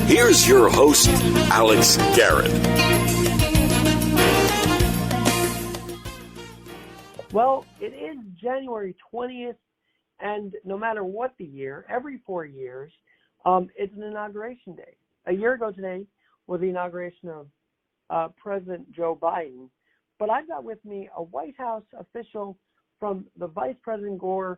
Here's your host, Alex Garrett. Well, it is January 20th, and no matter what the year, every 4 years, it's an inauguration day. A year ago today was the inauguration of President Joe Biden, but I've got with me a White House official from the Vice President Gore,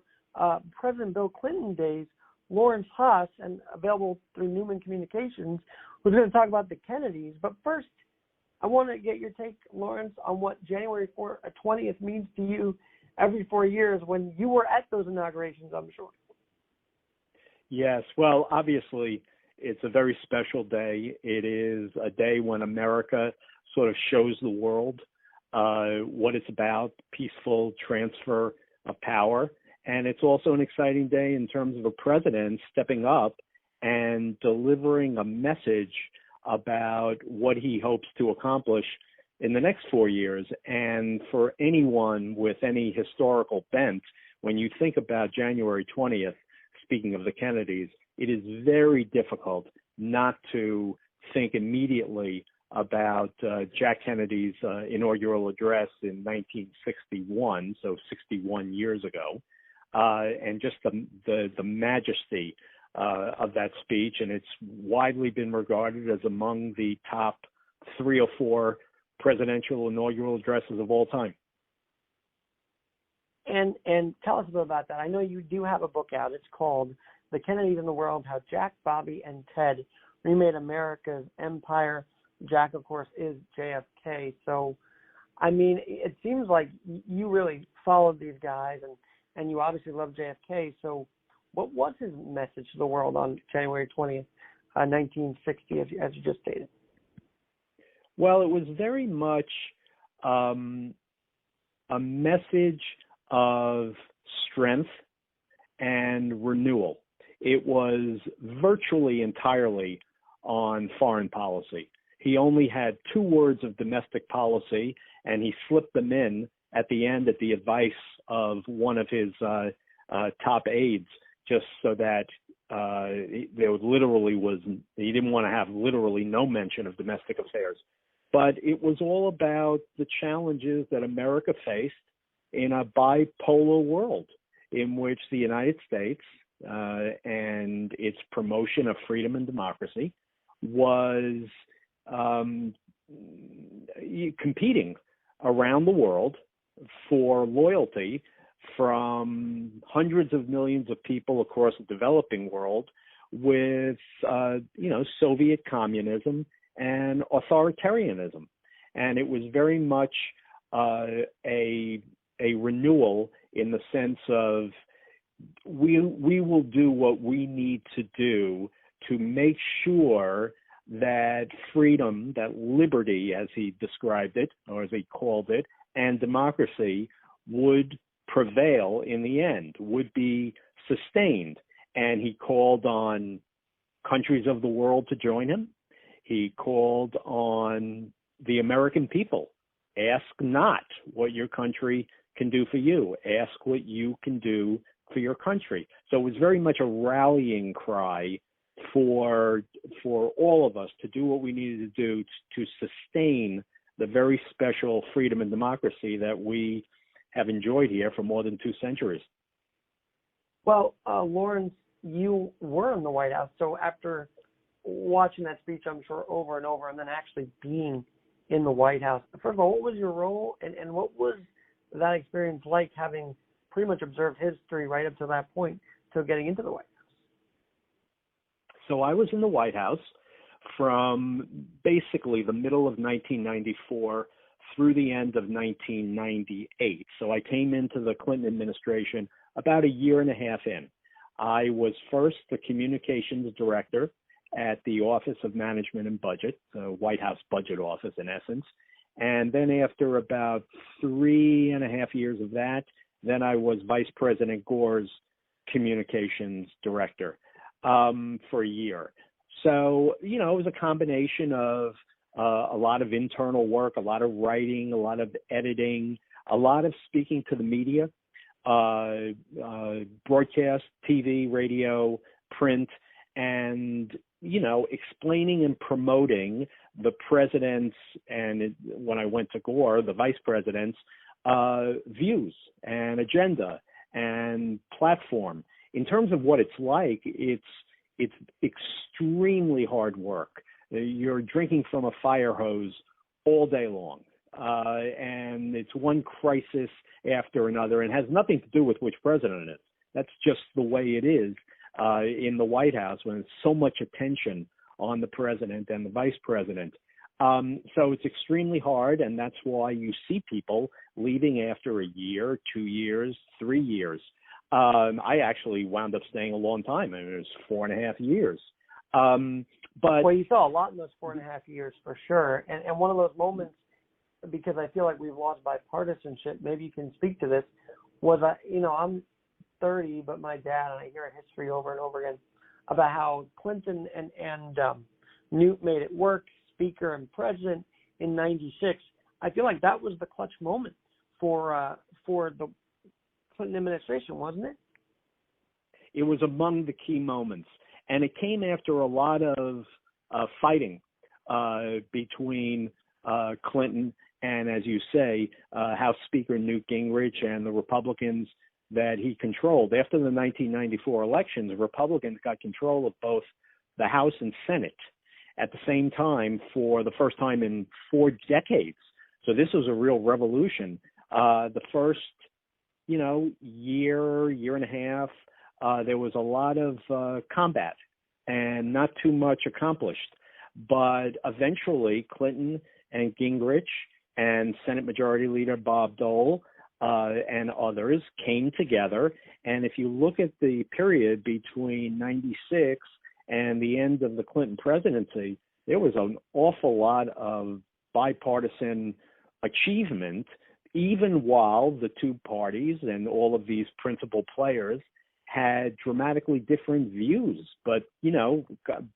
President Bill Clinton days, Lawrence Haas, and available through Newman Communications, who's going to talk about the Kennedys. But first, I want to get your take, Lawrence, on what January 20th means to you every 4 years when you were at those inaugurations, I'm sure. Yes, well, obviously, it's a very special day. It is a day when America sort of shows the world what it's about, peaceful transfer of power. And it's also an exciting day in terms of a president stepping up and delivering a message about what he hopes to accomplish in the next 4 years. And for anyone with any historical bent, when you think about January 20th, speaking of the Kennedys, it is very difficult not to think immediately about Jack Kennedy's inaugural address in 1961, so 61 years ago, and just the majesty of that speech. And it's widely been regarded as among the top 3 or 4 presidential inaugural addresses of all time. And tell us a bit about that. I know you do have a book out. It's called The Kennedys in the World, How Jack, Bobby, and Ted Remade America's Empire. Jack, of course, is JFK. So, I mean, it seems like you really followed these guys, and you obviously love JFK. So what was his message to the world on January 20th, 1960, as you just stated? Well, it was very much a message of strength and renewal. It was virtually entirely on foreign policy. He only had 2 words of domestic policy, and he slipped them in at the end at the advice of one of his top aides, just so that there literally was, he didn't want to have literally no mention of domestic affairs. But it was all about the challenges that America faced in a bipolar world in which the United States and its promotion of freedom and democracy was competing around the world for loyalty from hundreds of millions of people across the developing world with, Soviet communism and authoritarianism. And it was very much a renewal in the sense of we will do what we need to do to make sure that freedom, that liberty, as he described it, or as he called it, and democracy would prevail in the end, would be sustained. And he called on countries of the world to join him. He called on the American people. Ask not what your country can do for you. Ask what you can do for your country. So it was very much a rallying cry for all of us to do what we needed to do to sustain the very special freedom and democracy that we have enjoyed here for more than 2 centuries. Well, Lawrence, you were in the White House, so after watching that speech, I'm sure, over and over, and then actually being in the White House, first of all, what was your role, and what was that experience like, having pretty much observed history right up to that point, till getting into the White House? So I was in the White House from basically the middle of 1994 through the end of 1998. So I came into the Clinton administration about a year and a half in. I was first the communications director at the Office of Management and Budget, the White House budget office in essence. And then after about 3.5 years of that, then I was Vice President Gore's communications director for a year. So, it was a combination of a lot of internal work, a lot of writing, a lot of editing, a lot of speaking to the media, broadcast, TV, radio, print, and explaining and promoting the president's, and when I went to Gore, the vice president's views and agenda and platform. In terms of what it's like, it's extremely hard work. You're drinking from a fire hose all day long, and it's one crisis after another, and has nothing to do with which president it is. That's just the way it is in the White House when there's so much attention on the president and the vice president. So it's extremely hard, and that's why you see people leaving after a year, 2 years, 3 years. I actually wound up staying a long time. I mean, it was 4.5 years. But well, you saw a lot in those 4.5 years for sure. And one of those moments, because I feel like we've lost bipartisanship, maybe you can speak to this, was, I'm 30, but my dad, and I hear a history over and over again about how Clinton and Newt made it work, speaker and president in '96. I feel like that was the clutch moment for the Clinton administration, wasn't it? It was among the key moments, and it came after a lot of fighting between Clinton and, as you say, House Speaker Newt Gingrich and the Republicans that he controlled. After the 1994 elections, Republicans got control of both the House and Senate at the same time for the first time in 4 decades. So this was a real revolution. The first, year and a half, there was a lot of combat and not too much accomplished. But eventually, Clinton and Gingrich and Senate Majority Leader Bob Dole and others came together. And if you look at the period between '96 and the end of the Clinton presidency, there was an awful lot of bipartisan achievement, even while the two parties and all of these principal players had dramatically different views. But,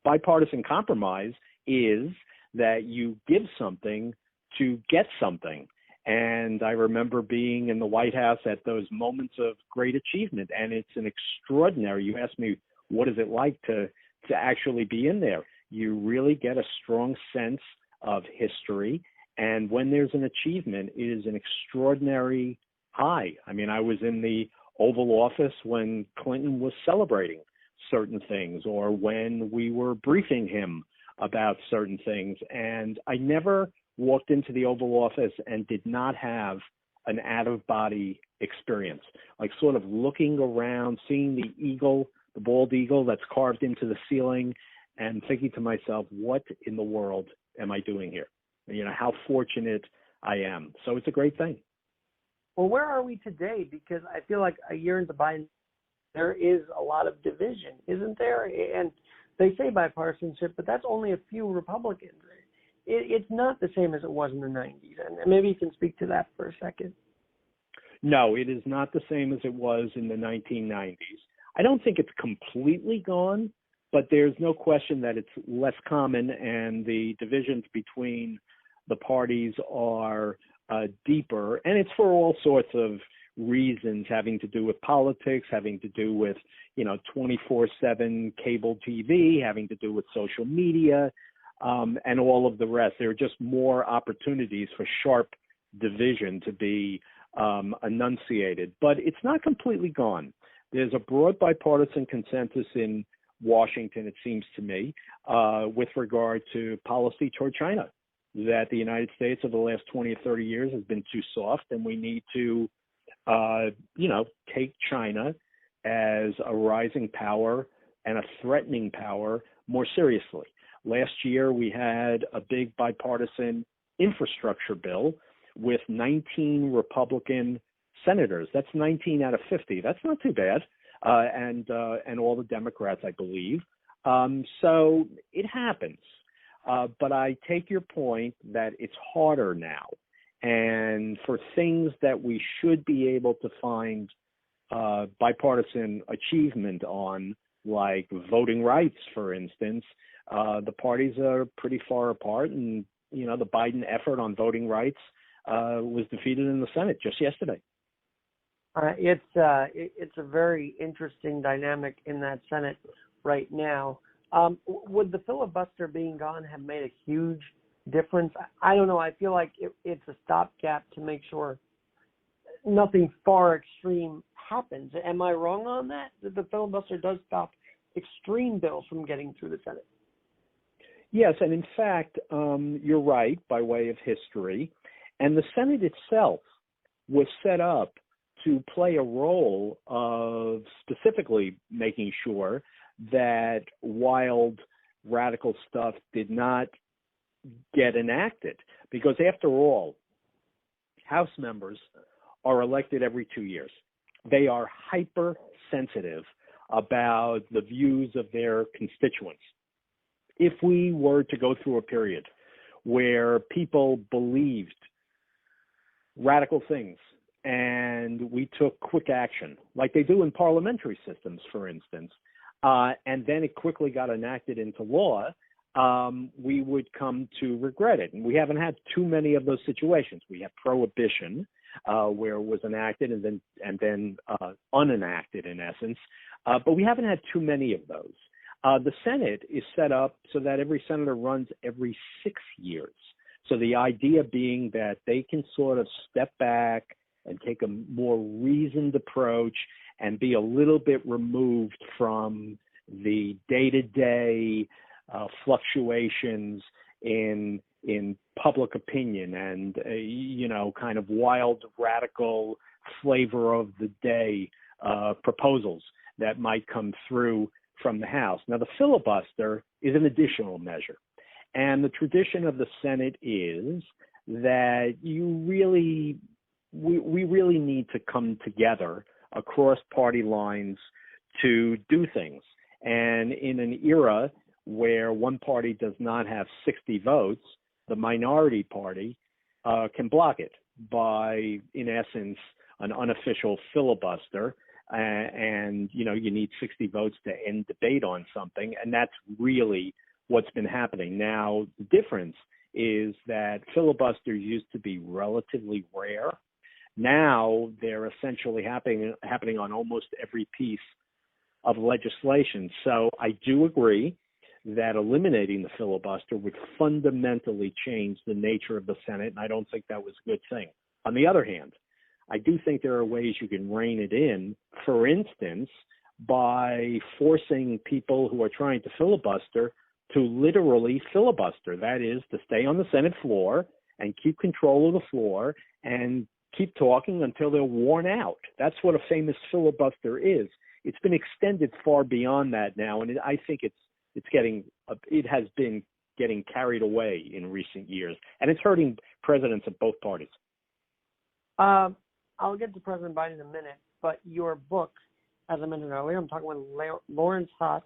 bipartisan compromise is that you give something to get something. And I remember being in the White House at those moments of great achievement, and it's an extraordinary, you asked me, what is it like to actually be in there? You really get a strong sense of history, and when there's an achievement, it is an extraordinary high. I mean, I was in the Oval Office when Clinton was celebrating certain things, or when we were briefing him about certain things, and I never walked into the Oval Office and did not have an out-of-body experience, like sort of looking around, seeing the eagle, the bald eagle that's carved into the ceiling, and thinking to myself, what in the world am I doing here? How fortunate I am. So it's a great thing. Well, where are we today? Because I feel like a year into Biden, there is a lot of division, isn't there? And they say bipartisanship, but that's only a few Republicans. It's not the same as it was in the 90s. And maybe you can speak to that for a second. No, it is not the same as it was in the 1990s. I don't think it's completely gone, but there's no question that it's less common, and the divisions between the parties are deeper, and it's for all sorts of reasons, having to do with politics, having to do with 24/7 cable TV, having to do with social media, and all of the rest. There are just more opportunities for sharp division to be enunciated, but it's not completely gone. There's a broad bipartisan consensus in Washington, it seems to me, with regard to policy toward China, that the United States over the last 20 or 30 years has been too soft, and we need to, take China as a rising power and a threatening power more seriously. Last year, we had a big bipartisan infrastructure bill with 19 Republican senators. That's 19 out of 50. That's not too bad. And all the Democrats, I believe. So it happens. But I take your point that it's harder now. And for things that we should be able to find bipartisan achievement on, like voting rights, for instance, the parties are pretty far apart. And, the Biden effort on voting rights was defeated in the Senate just yesterday. It's a very interesting dynamic in that Senate right now. Would the filibuster being gone have made a huge difference? I don't know. I feel like it's a stopgap to make sure nothing far extreme happens. Am I wrong on that? That the filibuster does stop extreme bills from getting through the Senate? Yes, and in fact, you're right by way of history. And the Senate itself was set up to play a role of specifically making sure that wild, radical stuff did not get enacted. Because after all, House members are elected every 2 years. They are hypersensitive about the views of their constituents. If we were to go through a period where people believed radical things and we took quick action, like they do in parliamentary systems, for instance, and then it quickly got enacted into law, we would come to regret it. And we haven't had too many of those situations. We have prohibition, where it was enacted and then unenacted in essence, but we haven't had too many of those. The Senate is set up so that every senator runs every 6 years. So the idea being that they can sort of step back and take a more reasoned approach and be a little bit removed from the day-to-day fluctuations in public opinion and, kind of wild, radical flavor of the day proposals that might come through from the House. Now, the filibuster is an additional measure. And the tradition of the Senate is that we really need to come together across party lines to do things. And in an era where one party does not have 60 votes, the minority party can block it by, in essence, an unofficial filibuster. And you need 60 votes to end debate on something. And that's really what's been happening. Now, the difference is that filibusters used to be relatively rare. Now they're essentially happening on almost every piece of legislation. So I do agree that eliminating the filibuster would fundamentally change the nature of the Senate, and I don't think that was a good thing. On the other hand, I do think there are ways you can rein it in, for instance, by forcing people who are trying to filibuster to literally filibuster. That is, to stay on the Senate floor and keep control of the floor and keep talking until they're worn out. That's what a famous filibuster is. It's been extended far beyond that now, and I think it has been getting carried away in recent years, and it's hurting presidents of both parties. I'll get to President Biden in a minute, but your book, as I mentioned earlier, I'm talking with Lawrence Haas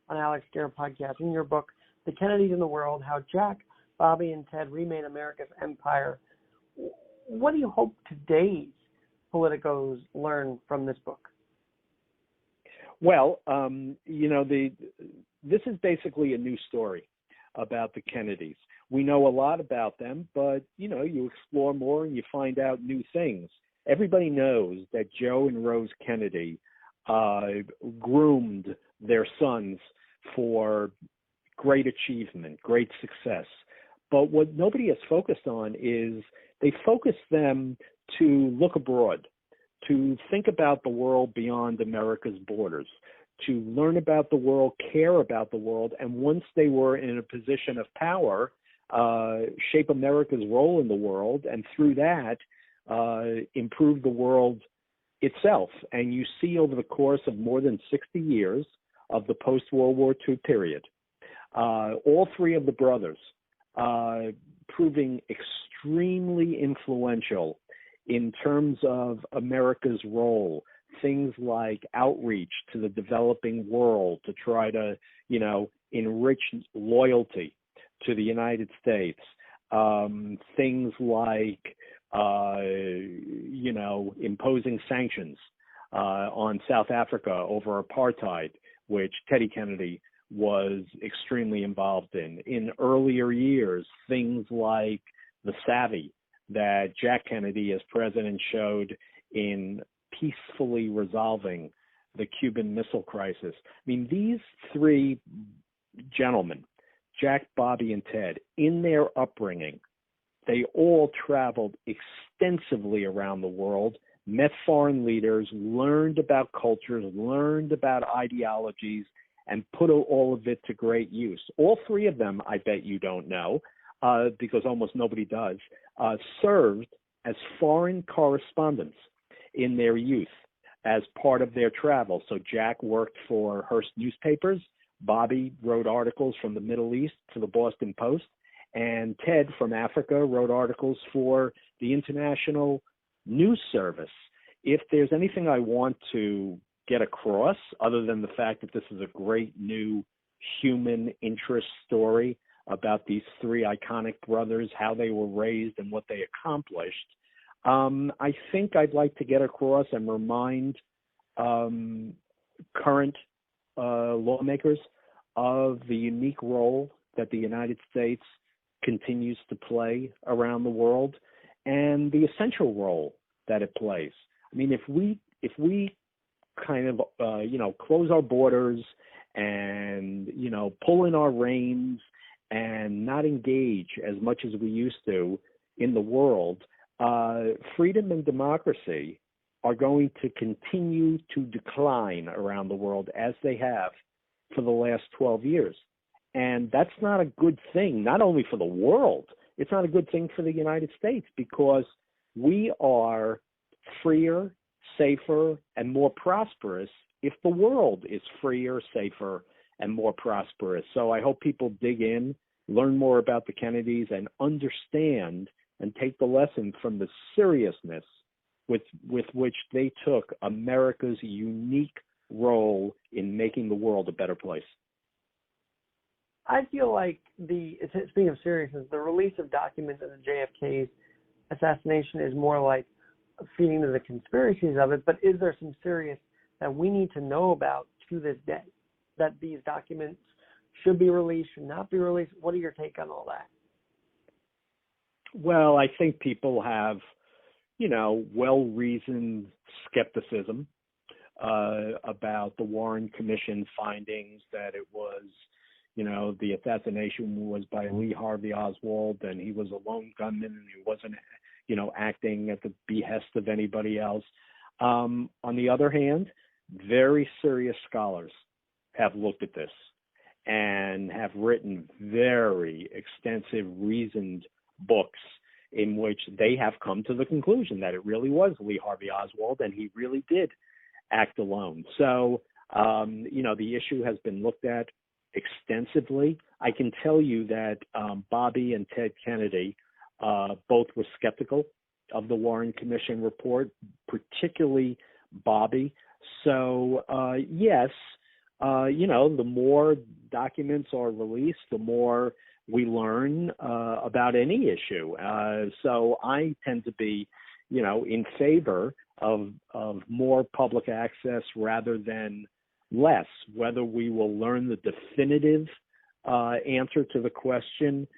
on Alex Garrett podcast. In your book, The Kennedys in the World, How Jack, Bobby, and Ted Remade America's Empire. What do you hope today's politicos learn from this book? Well, this is basically a new story about the Kennedys. We know a lot about them, but, you explore more and you find out new things. Everybody knows that Joe and Rose Kennedy groomed their sons for great achievement, great success. But what nobody has focused on is they focused them to look abroad, to think about the world beyond America's borders, to learn about the world, care about the world, and once they were in a position of power, shape America's role in the world, and through that, improve the world itself. And you see over the course of more than 60 years of the post-World War II period, all three of the brothers proving extremely influential in terms of America's role, things like outreach to the developing world to try to, enrich loyalty to the United States, things like, imposing sanctions on South Africa over apartheid, which Teddy Kennedy was extremely involved in. In earlier years, things like the savvy that Jack Kennedy as president showed in peacefully resolving the Cuban Missile Crisis. I mean, these three gentlemen, Jack, Bobby, and Ted, in their upbringing, they all traveled extensively around the world, met foreign leaders, learned about cultures, learned about ideologies, and put all of it to great use. All three of them, I bet you don't know, because almost nobody does, served as foreign correspondents in their youth as part of their travel. So Jack worked for Hearst newspapers, Bobby wrote articles from the Middle East for the Boston Post, and Ted from Africa wrote articles for the International News Service. If there's anything I want to get across, other than the fact that this is a great new human interest story about these three iconic brothers, how they were raised and what they accomplished, I think I'd like to get across and remind current lawmakers of the unique role that the United States continues to play around the world and the essential role that it plays. I mean, if we kind of close our borders and pull in our reins and not engage as much as we used to in the world, freedom and democracy are going to continue to decline around the world as they have for the last 12 years. And that's not a good thing, not only for the world, it's not a good thing for the United States, because we are freer, safer, and more prosperous if the world is freer, safer, and more prosperous. So I hope people dig in, learn more about the Kennedys, and understand and take the lesson from the seriousness with which they took America's unique role in making the world a better place. I feel like speaking of seriousness, the release of documents in the JFK's assassination is more like feeding to the conspiracies of it, but is there some serious that we need to know about to this day, that these documents should be released, should not be released? What are your take on all that? Well, I think people have, well-reasoned skepticism about the Warren Commission findings that it was, the assassination was by Lee Harvey Oswald, and he was a lone gunman, and he wasn't, acting at the behest of anybody else. On the other hand, very serious scholars have looked at this and have written very extensive, reasoned books in which they have come to the conclusion that it really was Lee Harvey Oswald and he really did act alone. So, the issue has been looked at extensively. I can tell you that Bobby and Ted Kennedy both were skeptical of the Warren Commission report, particularly Bobby. So, yes, the more documents are released, the more we learn about any issue. So I tend to be, in favor of more public access rather than less. Whether we will learn the definitive answer to the question,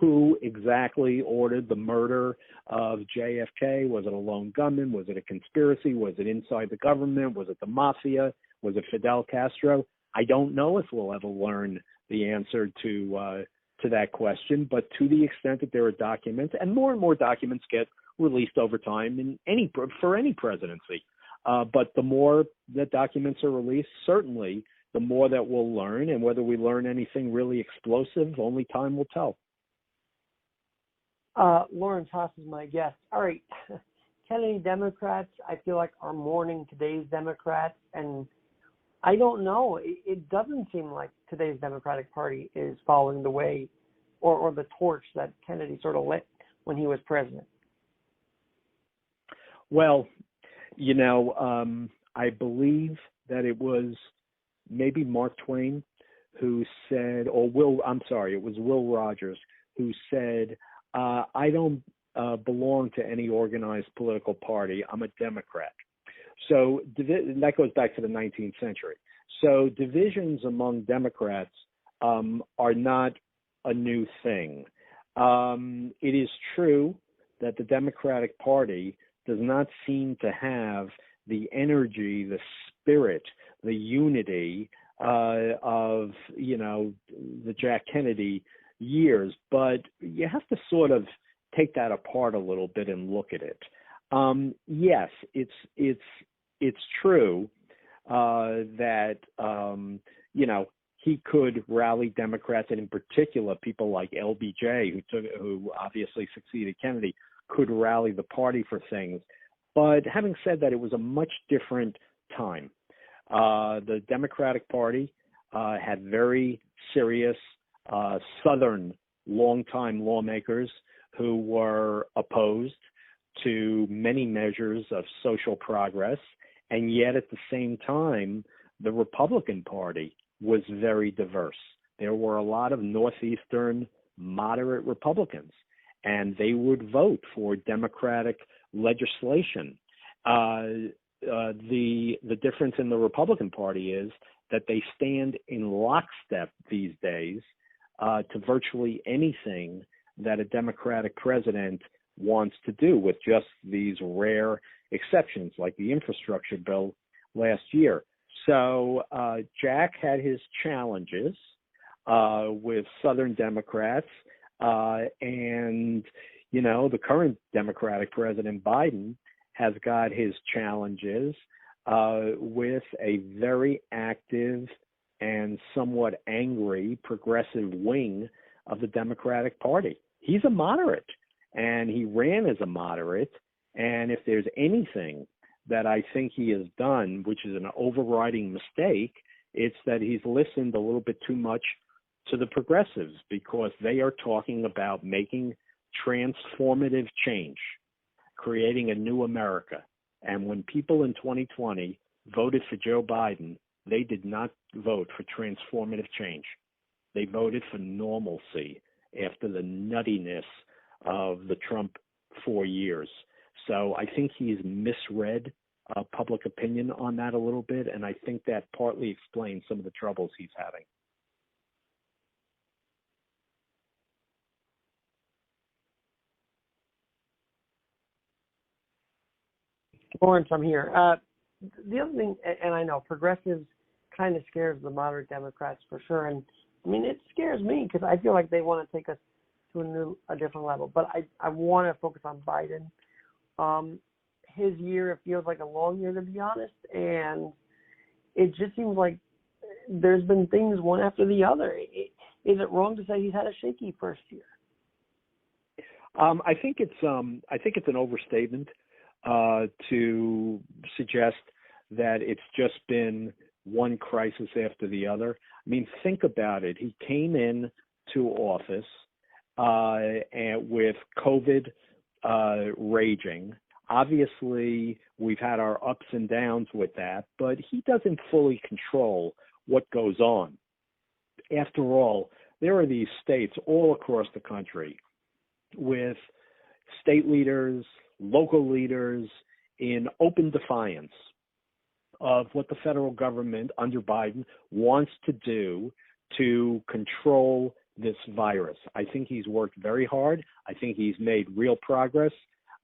who exactly ordered the murder of JFK? Was it a lone gunman? Was it a conspiracy? Was it inside the government? Was it the mafia? Was it Fidel Castro? I don't know if we'll ever learn the answer to that question, but to the extent that there are documents, and more documents get released over time for any presidency. But the more that documents are released, certainly the more that we'll learn, and whether we learn anything really explosive, only time will tell. Lawrence Haas is my guest. All right. Kennedy Democrats, I feel like, are mourning today's Democrats, and I don't know. It doesn't seem like today's Democratic Party is following the way or the torch that Kennedy sort of lit when he was president. Well, I believe that it was maybe Mark Twain who said, it was Will Rogers who said, I don't belong to any organized political party. I'm a Democrat. So that goes back to the 19th century. So divisions among Democrats are not a new thing. It is true that the Democratic Party does not seem to have the energy, the spirit, the unity of, the Jack Kennedy years, but you have to sort of take that apart a little bit and look at it. Yes, it's true that he could rally Democrats, and in particular people like LBJ, who obviously succeeded Kennedy, could rally the party for things. But having said that, it was a much different time. The Democratic Party had very serious Southern longtime lawmakers who were opposed to many measures of social progress, and yet at the same time, the Republican Party was very diverse. There were a lot of Northeastern moderate Republicans, and they would vote for Democratic legislation. The difference in the Republican Party is that they stand in lockstep these days to virtually anything that a Democratic president wants to do, with just these rare exceptions like the infrastructure bill last year. So Jack had his challenges with Southern Democrats, and the current Democratic President Biden has got his challenges with a very active and somewhat angry progressive wing of the Democratic Party. He's a moderate, and he ran as a moderate, and if there's anything that I think he has done, which is an overriding mistake, it's that he's listened a little bit too much to the progressives, because they are talking about making transformative change, creating a new America. And when people in 2020 voted for Joe Biden, they did not vote for transformative change. They voted for normalcy after the nuttiness of the Trump 4 years. So I think he's misread public opinion on that a little bit, and I think that partly explains some of the troubles he's having. Lawrence, I'm here. The other thing, and I know progressives kind of scares the moderate Democrats for sure, and I mean it scares me because I feel like they want to take us to a different level. But I want to focus on Biden. His year, it feels like a long year, to be honest, and it just seems like there's been things one after the other. Is it wrong to say he's had a shaky first year? I think it's an overstatement to suggest that it's just been one crisis after the other. I mean, think about it. He came in to office and with COVID raging. Obviously, we've had our ups and downs with that, but he doesn't fully control what goes on. After all, there are these states all across the country with state leaders, local leaders in open defiance of what the federal government under Biden wants to do to control this virus. I think he's worked very hard. I think he's made real progress,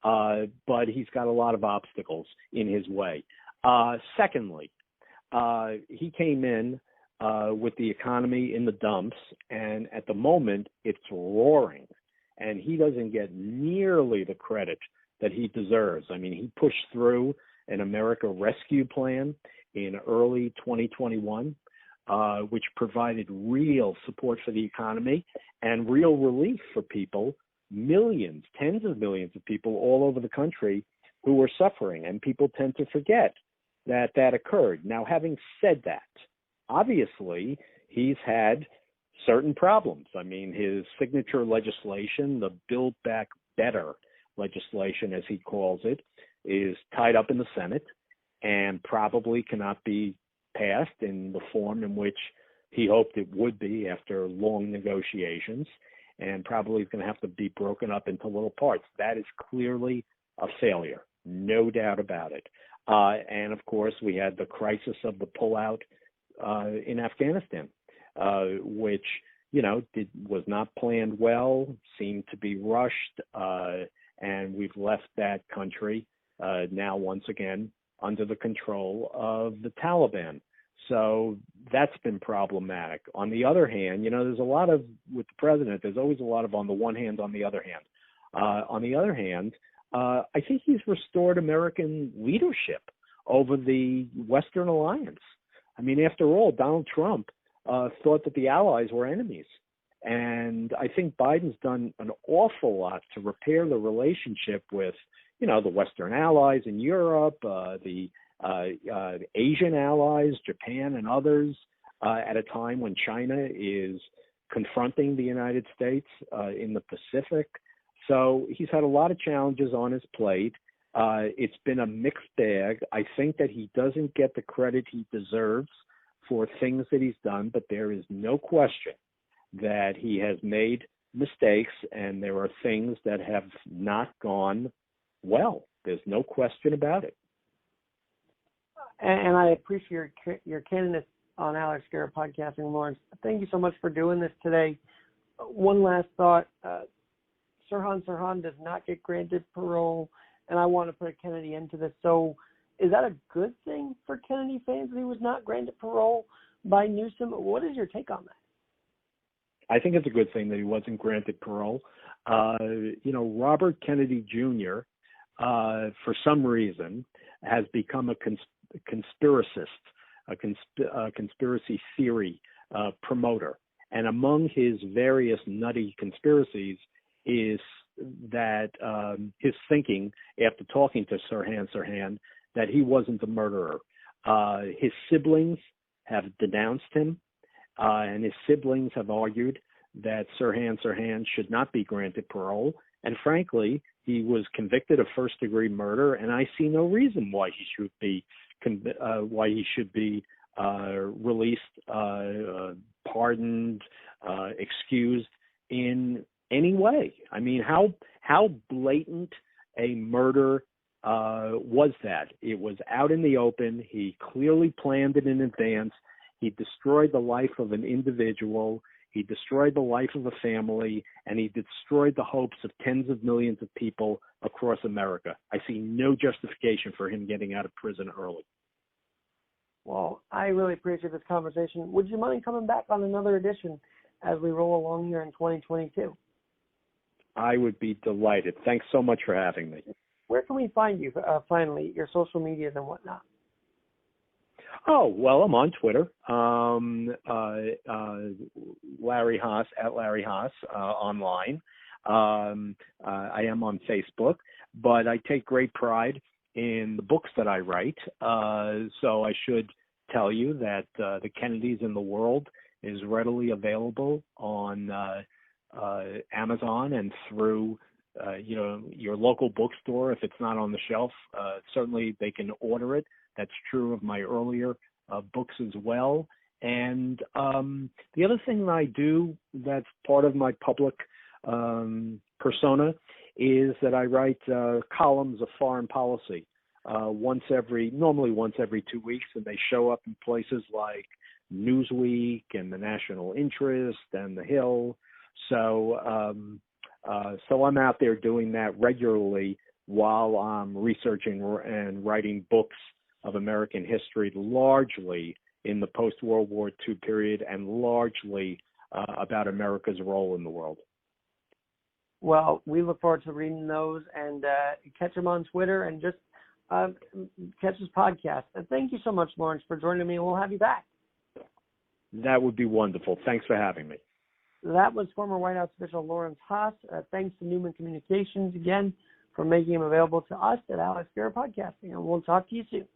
but he's got a lot of obstacles in his way. Secondly, he came in with the economy in the dumps, and at the moment it's roaring, and he doesn't get nearly the credit that he deserves. I mean, he pushed through an America Rescue Plan in early 2021, which provided real support for the economy and real relief for people, millions, tens of millions of people all over the country who were suffering. And people tend to forget that that occurred. Now, having said that, obviously, he's had certain problems. I mean, his signature legislation, the Build Back Better legislation, as he calls it, is tied up in the Senate and probably cannot be passed in the form in which he hoped it would be after long negotiations, and probably is going to have to be broken up into little parts. That is clearly a failure, no doubt about it. And of course, we had the crisis of the pullout in Afghanistan, which, was not planned well, seemed to be rushed, and we've left that country now once again under the control of the Taliban. So that's been problematic. On the other hand, there's a lot of, with the president, there's always a lot of on the one hand, on the other hand. On the other hand, I think he's restored American leadership over the Western alliance. I mean, after all, Donald Trump thought that the allies were enemies. And I think Biden's done an awful lot to repair the relationship with, the Western allies in Europe, the Asian allies, Japan and others, at a time when China is confronting the United States in the Pacific. So he's had a lot of challenges on his plate. It's been a mixed bag. I think that he doesn't get the credit he deserves for things that he's done, but there is no question that he has made mistakes, and there are things that have not gone well. There's no question about it. And I appreciate your candidness on Alex Garrett Podcasting, Lawrence. Thank you so much for doing this today. One last thought. Sirhan does not get granted parole, and I want to put a Kennedy into this. So is that a good thing for Kennedy fans that he was not granted parole by Newsom? What is your take on that? I think it's a good thing that he wasn't granted parole. Robert Kennedy Jr., for some reason, has become a conspiracist, a conspiracy theory promoter. And among his various nutty conspiracies is that his thinking, after talking to Sirhan, that he wasn't the murderer. His siblings have denounced him, and his siblings have argued that Sirhan should not be granted parole. And frankly, he was convicted of first-degree murder, and I see no reason why he should be released, pardoned, excused in any way. I mean, how blatant a murder was that? It was out in the open. He clearly planned it in advance. He destroyed the life of an individual. He destroyed the life of a family, and he destroyed the hopes of tens of millions of people across America. I see no justification for him getting out of prison early. Well, I really appreciate this conversation. Would you mind coming back on another edition as we roll along here in 2022? I would be delighted. Thanks so much for having me. Where can we find you, finally, your social medias and whatnot? Oh, well, I'm on Twitter. Larry Haas, at Larry Haas, online. I am on Facebook, but I take great pride in the books that I write. So I should tell you that The Kennedys in the World is readily available on Amazon and through your local bookstore. If it's not on the shelf, certainly they can order it. That's true of my earlier books as well. And the other thing that I do that's part of my public persona is that I write columns of foreign policy normally once every 2 weeks, and they show up in places like Newsweek and the National Interest and The Hill. So I'm out there doing that regularly while I'm researching and writing books of American history, largely in the post-World War II period and largely about America's role in the world. Well, we look forward to reading those, and catch him on Twitter and just catch his podcast. And thank you so much, Lawrence, for joining me, and we'll have you back. That would be wonderful. Thanks for having me. That was former White House official Lawrence Haas. Thanks to Newman Communications again for making him available to us at Alex Garrett Podcasting, and we'll talk to you soon.